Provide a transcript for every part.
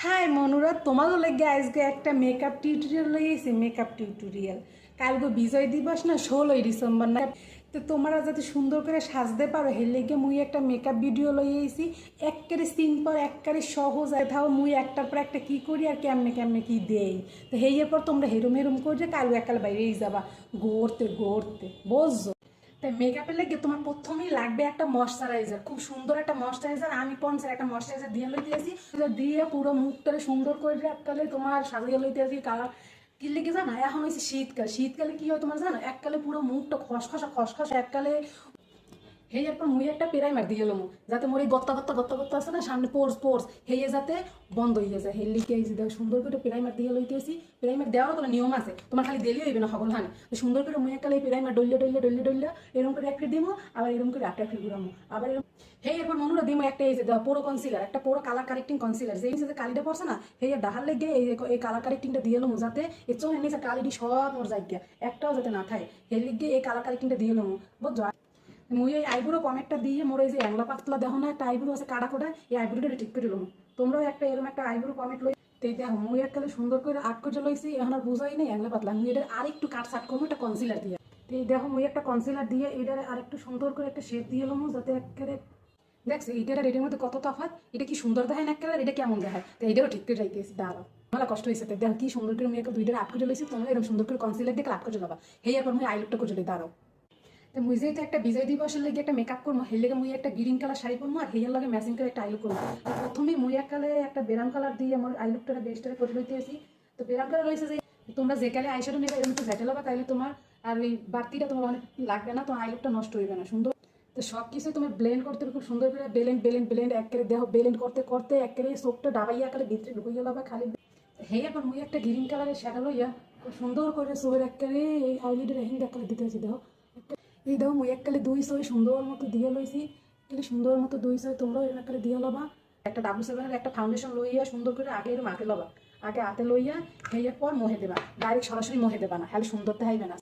High মনুরা, তোমাদের লাগে আজকে একটা মেকআপ টিউটোরিয়াল লইয়েছি। মেকআপ টিউটোরিয়াল কালকে বিজয় দিবস না, 16 ডিসেম্বর না। তো তোমরা যাতে সুন্দর করে সাজতে পারো হের লেগে মুই একটা মেকআপ ভিডিও লইয়েছি। একেবারে সিম্পল, একেবারে সহজ। থাও মুই একটার পর একটা কী করি আর কেমনে কেমনে কী দেই। তো হেয়ের পর তোমরা হেরুম হেরুম করে কালকে একাল বাইরেই যাবা ঘুরতে ঘুরতে, বুঝছো? তাই মেকআপের লাগে তোমার প্রথমেই লাগবে একটা ময়শ্চারাইজার, খুব সুন্দর একটা ময়শ্চারাইজার। আমি পন্সের একটা ময়শ্চারাইজার দিয়ে লইতে আসি, দিয়ে পুরো মুখটারে সুন্দর করে এককালে তোমার সাজিয়ে লইতে আসি। কালার কি লেগে জানো, এখন হয়েছে শীতকাল। শীতকালে কি হয় তোমার জানো, এককালে পুরো মুখটা খসখসা খসখসা এককালে। হেয়ার পর মুই একটা পেরাইমার দিয়ে এলাম, যাতে মোর এই গত্তা গত্তা গত্তা গত্তা আছে না সামনে, পোর্স পোর্স হেয়ে যাতে বন্ধ হয়ে যায়। হের লিখে এই যে সুন্দর করে পেরাইমার দিয়ে লইতেছি। পেরাইমার দেওয়ার কোনো নিয়ম আছে, তোমার খালি দিলেই হইবে না সকল হানি। সুন্দর করে মুই একটা এই পেরাইমার ডলে ডলে ডলে ডলে এরকম করে একটা দিব, আবার এরকম করে একটা ঘুরামো, আবার এরকম। হেই এরপর মনুরা দিমো একটা এই যে পুরো কনসিলার, একটা পুরো কালার কারেক্টিং কনসিলার, যে যে কালিটা পড়ছে না হেয়ার ডাহার লেগে এই কালার কারেক্টিংটা দিয়ে এলাম, যাতে এই চোখের নিচে কালিটি সব মোর জায়গা একটাও যাতে না থাকে। হের লিগে এই কালার কারেক্টিংটা দিয়ে এলাম, বুঝছো? মুই এই আইব্রো কমেটটা দিয়ে মোর এই যে অ্যাংলা পাতলা দেখো না, একটা আইব্রো আছে কাটা কোটা, এই আইব্রোটা ঠিক করে লম। তোমরাও একটা এরকম একটা আইব্রো কমেট লই। তো দেখো মুই এককালে সুন্দর করে আর্ট করে লইছি, এখন আর বোঝাই নেই অ্যাংলা পাতলা। মুই এটা আরেকটু কাট সাট করবো একটা কনসিলার দিয়ে। তো এই দেখো মুই একটা কনসিলার দিয়ে এটার আরেকটু সুন্দর করে একটা শেপ দিয়ে লম, যাতে একেবারে দেখছি এইটার এটার মধ্যে কত তফাৎ। এটা কি সুন্দর দেখায় না একেবারে, এটা কেমন দেখায়। তো এইটাও ঠিক করে যাইতেছি, দাঁড়াও ভালো কষ্ট হয়েছে। তো দেখো কি সুন্দর করে মুই একটা দুইটা আর্ট করে লইছি। তোমরা এরকম সুন্দর করে কনসিলার দিয়ে আর্ট করে যাবা। হেয়ার পর মুই আইলুকটা করে দাঁড়াও। তো মুই যেহেতু একটা বিজয় দিবসের লেগে একটা মেকআপ করবো, হের লেগে মুই একটা গ্রিন কালার শাড়ি পরবো, আর হেয়ার লাগে ম্যাচিং করে একটা আইলুক করবো। প্রথমে মুই এককালে একটা বেরাম কালার দিয়ে আমার আইলুকটা বেস্টটা করে লইতে আসি। তো বেরাম কালার রয়েছে যে তোমরা যে কালে আইশ্যাডো নেবে এরকম একটু ঝেটে লবা, তাইলে তোমার আর ওই বাড়তিটা তোমার অনেক লাগবে না, তোমার আইলুকটা নষ্ট হইবে না। সুন্দর তো সব কিছু তোমার ব্লেন্ড করতে হবে, খুব সুন্দর করে বেলেন্ড বেলেন্ড বেলেন্ড একেবারে দেহ বেলেন্ড করতে করতে একেবারে চোখটা ডাবাইয়া একেবারে ভিতরে ঢুকিয়ে লবা খালি। হেই এখন মুই একটা গ্রিন কালারের শ্যাডো লইয়া খুব সুন্দর করে চোখের একেবারে এই আইলিডের হিন্দ একেবারে দিতে আছি। দেখো এই দেখো মুই এককালে দুই ছয় সুন্দর মতো দিয়ে লইছি। এককালে সুন্দর মতো দুই ছয় তোমরাও এরকম এককালে দিয়ে লবা। একটা W7-এর একটা ফাউন্ডেশন লইয়া সুন্দর করে আগে এরকম হাতে লবা, আগে হাতে লইয়া হেয়ার পর মোহে দেবা। ডাইরেক্ট সরাসরি মোহে দেবা না, হ্যাঁ সুন্দর দেখাইবে না।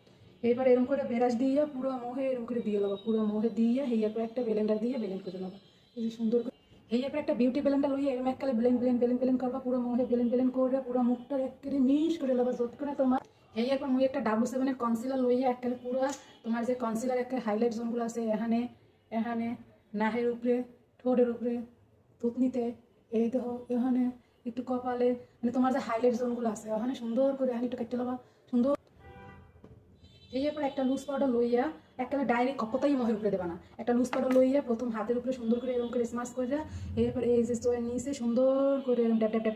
এবার এরকম করে বেরাস দিয়ে পুরো মোহে এরকম করে দিয়ে লবা, পুরো মোহে দিয়ে হেয়ার পর একটা ব্লেন্ডার দিয়ে ব্লেন্ড করে লবা। এই যে সুন্দর করে হেয়ার পর একটা বিউটি ব্লেন্ডার লইয়া এরকম এককালে ব্লেন্ড ব্লেন্ড ব্লেন্ড ব্লেন্ড করবা, পুরো মোহে ব্লেন্ড ব্লেন্ড করে পুরো মুখটা একেবারে মিশ করে লবা যত করে তোমার। হেয়ার পর মুই একটা W7-এর কনসিলার লইয়া এককালে পুরো তোমার যে কনসিলার একটা হাইলাইট জোনগুলো আছে এখানে এখানে নাহের উপরে, ঠোঁটের উপরে, থুতনিতে, এই দেখো এখানে একটু কপালে, মানে তোমার যে হাইলাইট জোনগুলো আছে ওখানে সুন্দর করে এখানে একটু কেটে লবা সুন্দর। এরপর একটা লুজ পাউডার লইয়া একবারে ডাইরেক্ট কপতাই মহের উপরে দেবা না, একটা লুজ পাউডার লইয়া প্রথম হাতের উপরে সুন্দর করে এরকম করে স্মাশ করে, এরপর এই যে নিচে সুন্দর করে এরকম ট্যাপ ট্যাপ ট্যাপ